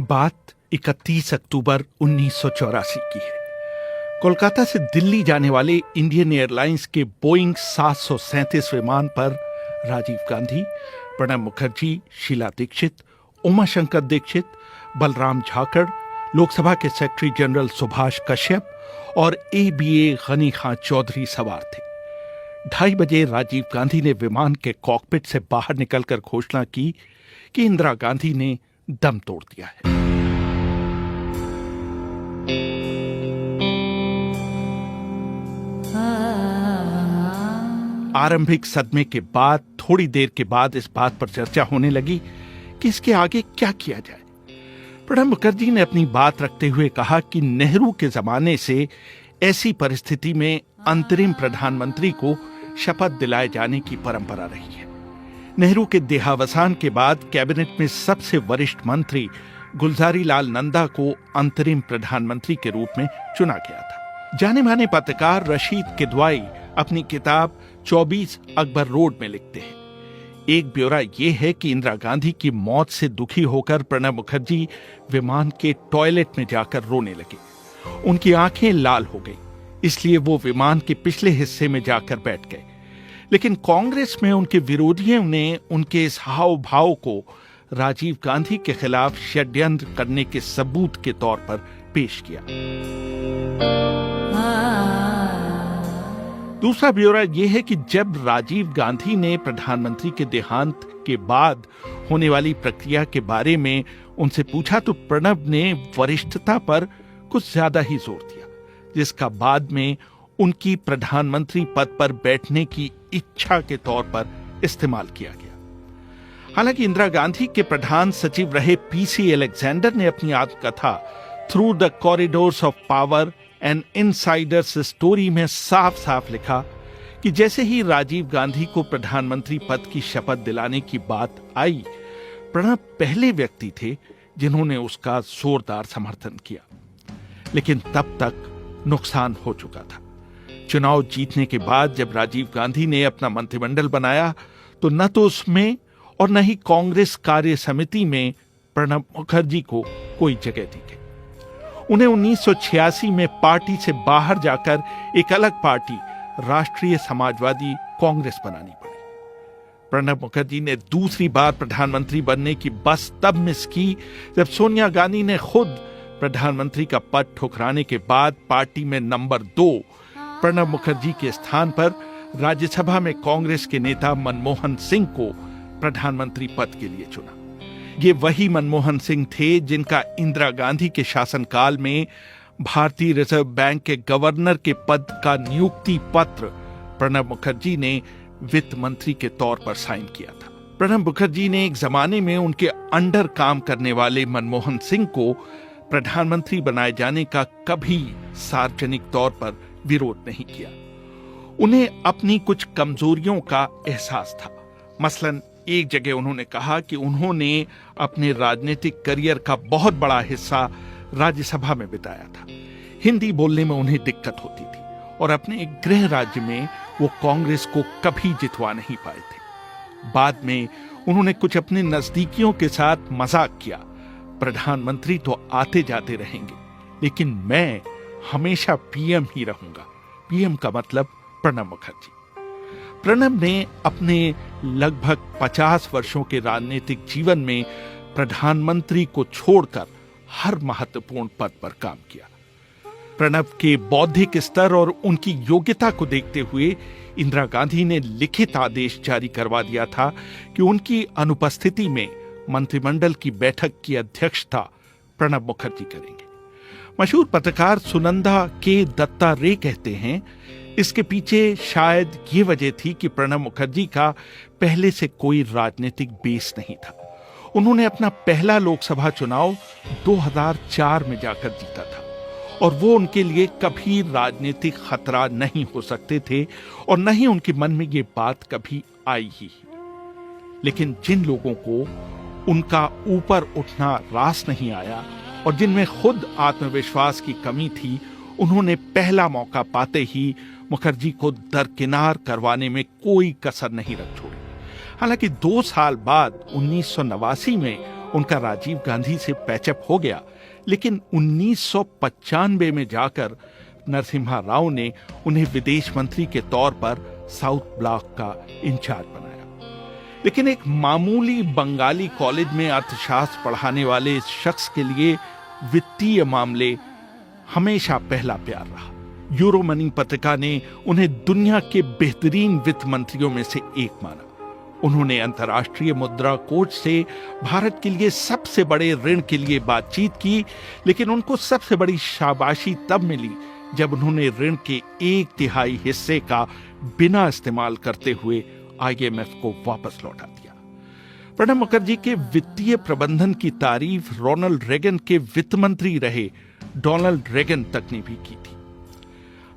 बात 31 अक्टूबर 1984 की है। कोलकाता से दिल्ली जाने वाले इंडियन एयरलाइंस के बोइंग 737 विमान पर राजीव गांधी, प्रणब मुखर्जी, शीला दीक्षित, उमाशंकर दीक्षित, बलराम झाकड़, लोकसभा के सेक्रेटरी जनरल सुभाष कश्यप और ABA गनी खां चौधरी सवार थे। 2:30 बजे राजीव गांधी ने विमान के कॉकपिट से बाहर निकलकर घोषणा की कि इंदिरा गांधी ने दम तोड़ दिया है। आरंभिक सदमे के बाद थोड़ी देर के बाद इस बात पर चर्चा होने लगी कि इसके आगे क्या किया जाए। प्रणब मुखर्जी ने अपनी बात रखते हुए कहा कि नेहरू के जमाने से ऐसी परिस्थिति में अंतरिम प्रधानमंत्री को शपथ दिलाए जाने की परंपरा रही है। नेहरू के देहावसान के बाद कैबिनेट में सबसे वरिष्ठ मंत्री गुलजारी लाल नंदा को अंतरिम प्रधानमंत्री के रूप में चुना गया था। जाने माने पत्रकार रशीद किदवाई अपनी किताब 24 अकबर रोड में लिखते हैं, एक ब्यौरा यह है कि इंदिरा गांधी की मौत से दुखी होकर प्रणब मुखर्जी विमान के टॉयलेट में जाकर रोने लगे। उनकी आंखें लाल हो गई, इसलिए वो विमान के पिछले हिस्से में जाकर बैठ गए। लेकिन कांग्रेस में उनके विरोधियों ने उनके इस हाव भाव को राजीव गांधी के खिलाफ षड्यंत्र करने के सबूत के तौर पर पेश किया। दूसरा ब्यौरा यह है कि जब राजीव गांधी ने प्रधानमंत्री के देहांत के बाद होने वाली प्रक्रिया के बारे में उनसे पूछा तो प्रणब ने वरिष्ठता पर कुछ ज्यादा ही जोर दिया, जिसका बाद में उनकी प्रधानमंत्री पद पर बैठने की इच्छा के तौर पर इस्तेमाल किया गया। हालांकि इंदिरा गांधी के प्रधान सचिव रहे PC अलेक्जेंडर ने अपनी आत्मकथा through the corridors of power and Insiders story में साफ साफ लिखा कि जैसे ही राजीव गांधी को प्रधानमंत्री पद की शपथ दिलाने की बात आई, प्रणब पहले व्यक्ति थे जिन्होंने उसका जोरदार समर्थन किया। लेकिन तब तक नुकसान हो चुका था। चुनाव जीतने के बाद जब राजीव गांधी ने अपना मंत्रिमंडल बनाया तो न तो उसमें और न ही कांग्रेस कार्य समिति में प्रणब मुखर्जी को कोई जगह दी गई। उन्हें 1986 में पार्टी से बाहर जाकर एक अलग पार्टी राष्ट्रीय समाजवादी कांग्रेस बनानी पड़ी। प्रणब मुखर्जी ने दूसरी बार प्रधानमंत्री बनने की बस तब मिस की जब सोनिया गांधी ने खुद प्रधानमंत्री का पद ठुकराने के बाद पार्टी में नंबर 2 प्रणब मुखर्जी के स्थान पर राज्यसभा में कांग्रेस के नेता मनमोहन सिंह को प्रधानमंत्री पद के लिए चुना। ये वही मनमोहन सिंह थे जिनका इंदिरा गांधी के शासनकाल में भारतीय रिजर्व बैंक के गवर्नर के पद का नियुक्ति पत्र प्रणब मुखर्जी ने वित्त मंत्री के तौर पर साइन किया था। प्रणब मुखर्जी ने एक जमाने में उनके अंडर काम करने वाले मनमोहन सिंह को प्रधानमंत्री बनाए जाने का कभी सार्वजनिक तौर पर विरोध नहीं किया। उन्हें अपनी कुछ कमजोरियों का एहसास था। मसलन एक जगह उन्होंने कहा कि उन्होंने अपने राजनीतिक करियर का बहुत बड़ा हिस्सा राज्यसभा में बिताया था। हिंदी बोलने में उन्हें दिक्कत होती थी और अपने गृह राज्य में वो कांग्रेस को कभी जितवा नहीं पाए थे। बाद में उन्होंने कुछ अपने नजदीकियों के साथ मजाक किया, प्रधानमंत्री तो आते जाते रहेंगे, लेकिन मैं हमेशा PM ही रहूंगा। PM का मतलब प्रणब मुखर्जी। प्रणब ने अपने लगभग 50 वर्षों के राजनीतिक जीवन में प्रधानमंत्री को छोड़कर हर महत्वपूर्ण पद पर काम किया। प्रणब के बौद्धिक स्तर और उनकी योग्यता को देखते हुए इंदिरा गांधी ने लिखित आदेश जारी करवा दिया था कि उनकी अनुपस्थिति में मंत्रिमंडल की बैठक की अध्यक्षता प्रणब मुखर्जी करेंगे। मशहूर पत्रकार सुनंदा के दत्ता रे कहते हैं, इसके पीछे शायद ये वजह थी कि प्रणब मुखर्जी का पहले से कोई राजनीतिक बेस नहीं था। उन्होंने अपना पहला लोकसभा चुनाव 2004 में जाकर जीता था और वो उनके लिए कभी राजनीतिक खतरा नहीं हो सकते थे और न ही उनके मन में ये बात कभी आई ही। लेकिन जिन लोगों को उनका ऊपर उठना रास नहीं आया और जिनमें खुद आत्मविश्वास की कमी थी, उन्होंने पहला मौका पाते ही मुखर्जी को दरकिनार करवाने में कोई कसर नहीं रख छोड़ी। हालांकि 2 साल बाद 1989 में उनका राजीव गांधी से पैचअप हो गया, लेकिन 1995 में जाकर नरसिम्हा राव ने उन्हें विदेश मंत्री के तौर पर साउथ ब्लॉक का इंचार्ज बनाया। लेकिन एक मामूली बंगाली कॉलेज में अर्थशास्त्र पढ़ाने वाले इस शख्स के लिए वित्तीय मामले हमेशा पहला प्यार रहा। यूरो मनी पत्रिका ने उन्हें दुनिया के बेहतरीन वित्त मंत्रियों में से एक माना। उन्होंने अंतर्राष्ट्रीय मुद्रा कोष से भारत के लिए सबसे बड़े ऋण के लिए बातचीत की, लेकिन उनको सबसे बड़ी शाबाशी तब मिली जब उन्होंने ऋण के 1/3 हिस्से का बिना इस्तेमाल करते हुए IMF को वापस लौटा दिया। प्रणब मुखर्जी के वित्तीय प्रबंधन की तारीफ रोनाल्ड रेगन के वित्त मंत्री रहे डोनाल्ड रेगन तक ने भी की थी।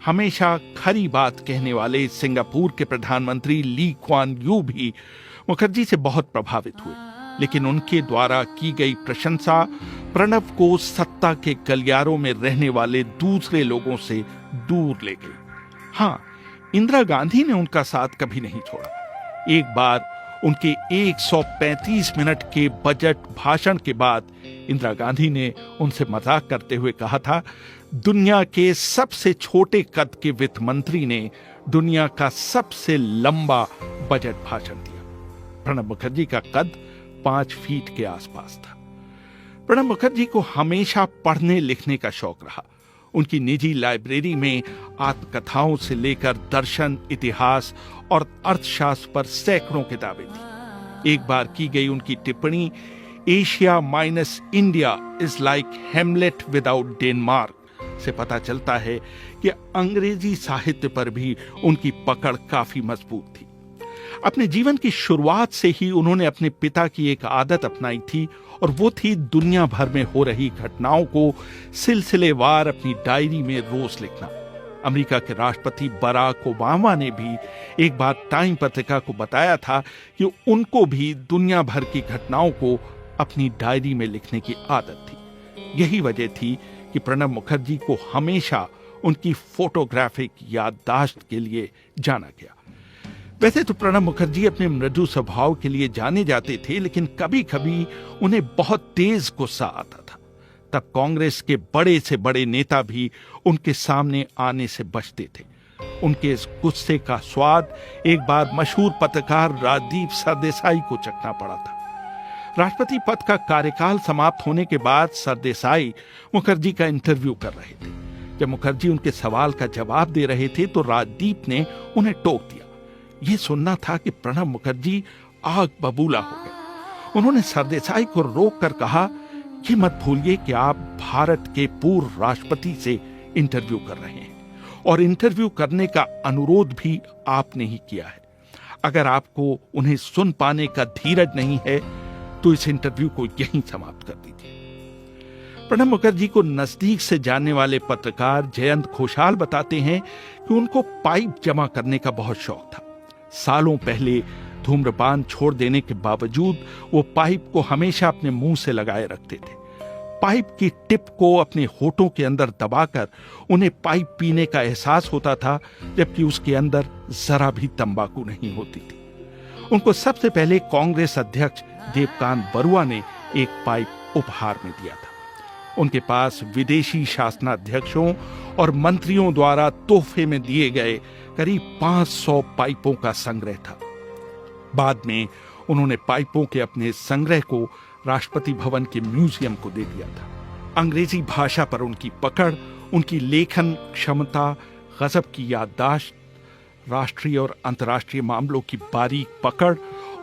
हमेशा खरी बात कहने वाले सिंगापुर के प्रधानमंत्री ली क्वान यू भी मुखर्जी से बहुत प्रभावित हुए, लेकिन उनके द्वारा की गई प्रशंसा प्रणब को सत्ता के गलियारों में रहने वाले दूसरे लोगों से दूर ले गई। हाँ, इंदिरा गांधी ने उनका साथ कभी नहीं छोड़ा। एक बार उनके 135 मिनट के बजट भाषण के बाद इंदिरा गांधी ने उनसे मजाक करते हुए कहा था, दुनिया के सबसे छोटे कद के वित्त मंत्री ने दुनिया का सबसे लंबा बजट भाषण दिया। प्रणब मुखर्जी का कद 5 फीट के आसपास था। प्रणब मुखर्जी को हमेशा पढ़ने लिखने का शौक रहा। उनकी निजी लाइब्रेरी में आत्मकथाओं से लेकर दर्शन, इतिहास और अर्थशास्त्र पर सैकड़ों किताबें थी। एक बार की गई उनकी टिप्पणी, Asia minus India is like Hamlet without Denmark, से पता चलता है कि अंग्रेजी साहित्य पर भी उनकी पकड़ काफी मजबूत थी। अपने जीवन की शुरुआत से ही उन्होंने अपने पिता की एक आदत अपनाई थी, और वो थी दुनिया भर में हो रही घटनाओं को सिलसिलेवार अपनी डायरी में रोज लिखना। अमेरिका के राष्ट्रपति बराक ओबामा ने भी एक बार टाइम पत्रिका को बताया था कि उनको भी दुनिया भर की घटनाओं को अपनी डायरी में लिखने की आदत थी। यही वजह थी कि प्रणब मुखर्जी को हमेशा उनकी फोटोग्राफिक याददाश्त के लिए जाना गया। वैसे तो प्रणब मुखर्जी अपने मृदु स्वभाव के लिए जाने जाते थे, लेकिन कभी कभी उन्हें बहुत तेज गुस्सा आता था। तब कांग्रेस के बड़े से बड़े नेता भी उनके सामने आने से बचते थे। उनके इस गुस्से का स्वाद एक बार मशहूर पत्रकार राजदीप सरदेसाई को चखना पड़ा था। राष्ट्रपति पद का कार्यकाल समाप्त होने के बाद सरदेसाई मुखर्जी का इंटरव्यू कर रहे थे। जब मुखर्जी उनके सवाल का जवाब दे रहे थे तो राजदीप ने उन्हें टोक दिया। यह सुनना था कि प्रणब मुखर्जी आग बबूला हो गए। उन्होंने सरदेसाई को रोक कर कहा, ये मत भूलिए कि आप भारत के पूर्व राष्ट्रपति से इंटरव्यू कर रहे हैं, और इंटरव्यू करने का अनुरोध भी आपने ही किया है। अगर आपको उन्हें सुन पाने का धीरज नहीं है तो इस इंटरव्यू को यहीं समाप्त कर दीजिए। प्रणब मुखर्जी को नजदीक से जानने वाले पत्रकार जयंत घोषाल बताते हैं कि उनको पाइप जमा करने का बहुत शौक था। सालों पहले धूम्रपान छोड़ देने के बावजूद वो पाइप को हमेशा अपने मुंह से लगाए रखते थे। पाइप की टिप को अपने होठों के अंदर दबाकर उन्हें पाइप पीने का एहसास होता था, जबकि उसके अंदर जरा भी तंबाकू नहीं होती थी। उनको सबसे पहले कांग्रेस अध्यक्ष देवकांत बरुआ ने एक पाइप उपहार में दिया था। उनके पास विदेशी शासनाध्यक्षों और मंत्रियों द्वारा तोहफे में दिए गए करीब 500 पाइपों का संग्रह था। बाद में उन्होंने पाइपों के अपने संग्रह को राष्ट्रपति भवन के म्यूजियम को दे दिया था। अंग्रेजी भाषा पर उनकी पकड़, उनकी लेखन क्षमता, गजब की याददाश्त, राष्ट्रीय और अंतर्राष्ट्रीय मामलों की बारीक पकड़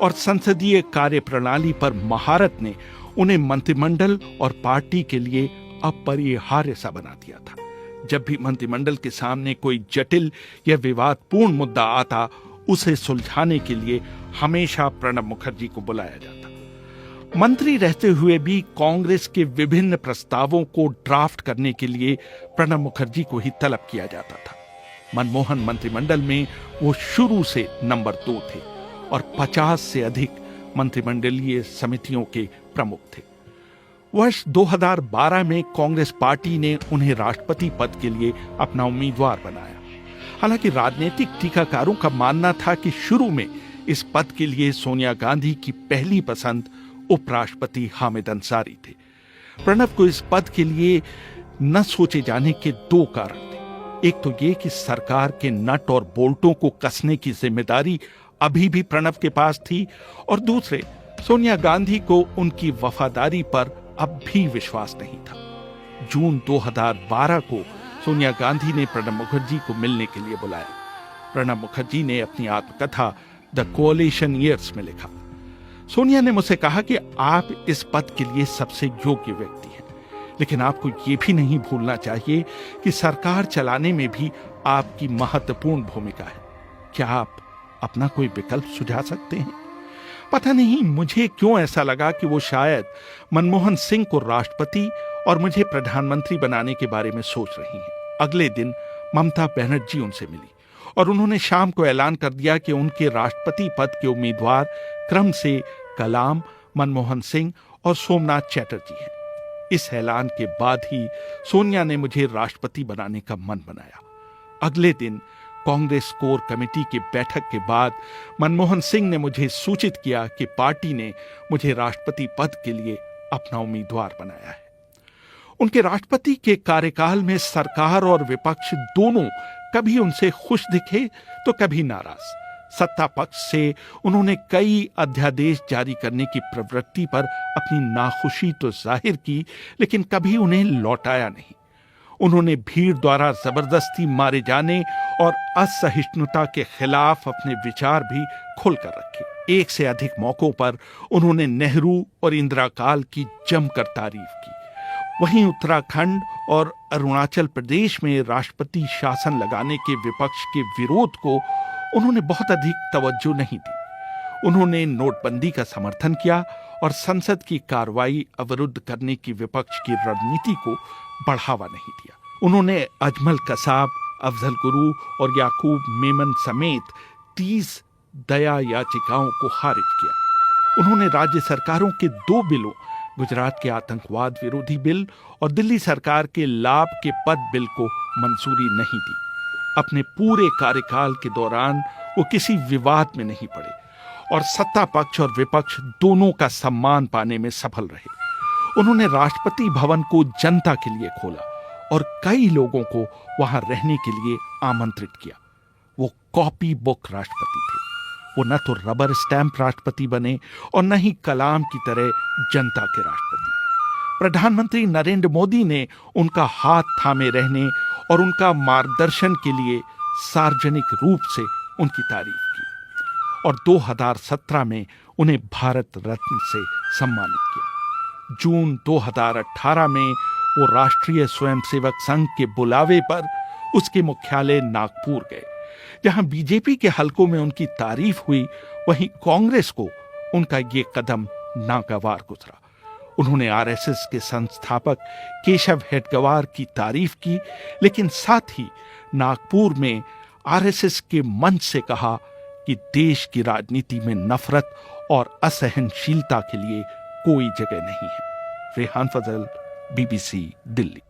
और संसदीय कार्यप्रणाली पर महारत ने उन्हें मंत्रिमंडल और पार्टी के लिए अपरिहार्य सा बना दिया था। जब भी मंत्रिमंडल के सामने कोई जटिल या विवादपूर्ण मुद्दा आता, उसे सुलझाने के लिए हमेशा प्रणब मुखर्जी को बुलाया जाता। मंत्री रहते हुए भी कांग्रेस के विभिन्न प्रस्तावों को ड्राफ्ट करने के लिए प्रणब मुखर्जी को ही तलब किया जाता था। मनमोहन मंत्रिमंडल में वो शुरू से नंबर 2 थे और 50 से अधिक मंत्रिमंडलीय समितियों के प्रमुख थे। वर्ष 2012 में कांग्रेस पार्टी ने उन्हें राष्ट्रपति पद के लिए अपना उम्मीदवार बनाया। हालांकि राजनीतिक टीकाकारों का मानना था कि शुरू में इस पद के लिए सोनिया गांधी की पहली पसंद उपराष्ट्रपति हामिद अंसारी थे। प्रणब को इस पद के लिए न सोचे जाने के दो कारण थे। एक तो ये कि सरकार के नट और बोल्टों को कसने की जिम्मेदारी अभी भी प्रणब के पास थी, और दूसरे, सोनिया गांधी को उनकी वफादारी पर अब भी विश्वास नहीं था। जून 2012 को सोनिया गांधी ने प्रणब मुखर्जी को मिलने के लिए बुलाया। प्रणब मुखर्जी ने अपनी आत्मकथा द कोएलिशन ईयर्स में लिखा, सोनिया ने मुझसे कहा कि आप इस पद के लिए सबसे योग्य व्यक्ति हैं, लेकिन आपको ये भी नहीं भूलना चाहिए कि सरकार चलाने में भी आपकी महत्वपूर्ण भूमिका है। क्या आप अपना कोई विकल्प सुझा सकते हैं? पता नहीं मुझे क्यों ऐसा लगा कि वो शायद मनमोहन सिंह को राष्ट्रपति और मुझे प्रधानमंत्री बनाने के बारे में सोच रही हैं। अगले दिन ममता बनर्जी उनसे मिली और उन्होंने शाम को ऐलान कर दिया कि उनके राष्ट्रपति पद के उम्मीदवार क्रम से कलाम, मनमोहन सिंह और सोमनाथ चैटर्जी हैं। इस ऐलान के बाद ही सोनिया ने मुझे राष्ट्रपति बनाने का मन बनाया। अगले दिन कांग्रेस कोर कमेटी की बैठक के बाद मनमोहन सिंह ने मुझे सूचित किया कि पार्टी ने मुझे राष्ट्रपति पद के लिए अपना उम्मीदवार बनाया है। उनके राष्ट्रपति के कार्यकाल में सरकार और विपक्ष दोनों कभी उनसे खुश दिखे तो कभी नाराज। सत्ता पक्ष से उन्होंने कई अध्यादेश जारी करने की प्रवृत्ति पर अपनी नाखुशी तो जाहिर की, लेकिन कभी उन्हें लौटाया नहीं। उन्होंने भीड़ द्वारा जबरदस्ती मारे जाने और असहिष्णुता के खिलाफ अपने विचार भी खुलकर रखे। एक से अधिक मौकों पर उन्होंने नेहरू और इंदिरा काल की जमकर तारीफ की। वहीं उत्तराखंड और अरुणाचल प्रदेश में राष्ट्रपति शासन लगाने के विपक्ष के विरोध को उन्होंने बहुत अधिक तवज्जो नहीं दी। उन्होंने नोटबंदी का समर्थन किया और संसद की कार्रवाई अवरुद्ध करने की विपक्ष की रणनीति को बढ़ावा नहीं दिया। उन्होंने अजमल कसाब, अफजल गुरु और याकूब मेमन समेत 30 दया याचिकाओं को खारिज किया। उन्होंने राज्य सरकारों के 2 बिलों, गुजरात के आतंकवाद विरोधी बिल और दिल्ली सरकार के लाभ के पद बिल को मंजूरी नहीं दी। अपने पूरे कार्यकाल के दौरान वो किसी विवाद में नहीं पड़े और सत्ता पक्ष और विपक्ष दोनों का सम्मान पाने में सफल रहे। उन्होंने राष्ट्रपति भवन को जनता के लिए खोला और कई लोगों को वहां रहने के लिए आमंत्रित किया। वो कॉपी बुक राष्ट्रपति थे। वो न तो रबर स्टैंप राष्ट्रपति बने और न ही कलाम की तरह जनता के राष्ट्रपति। प्रधानमंत्री नरेंद्र मोदी ने उनका हाथ थामे रहने और उनका मार्गदर्शन के लिए सार्वजनिक रूप से उनकी तारीफ की और 2017 में उन्हें भारत रत्न से सम्मानित किया। जून 2018 में वो राष्ट्रीय स्वयंसेवक संघ के बुलावे पर उसके मुख्यालय नागपुर गए, जहां बीजेपी के हलकों में उनकी तारीफ हुई। वहीं कांग्रेस को उनका ये कदम नागवार गुजरा। उन्होंने आरएसएस के संस्थापक केशव हेडगेवार की तारीफ की, लेकिन साथ ही नागपुर में आरएसएस के मंच से कहा कि देश की राजनीति में नफरत और असहनशीलता के लिए कोई जगह नहीं है। रेहान फजल, BBC, दिल्ली।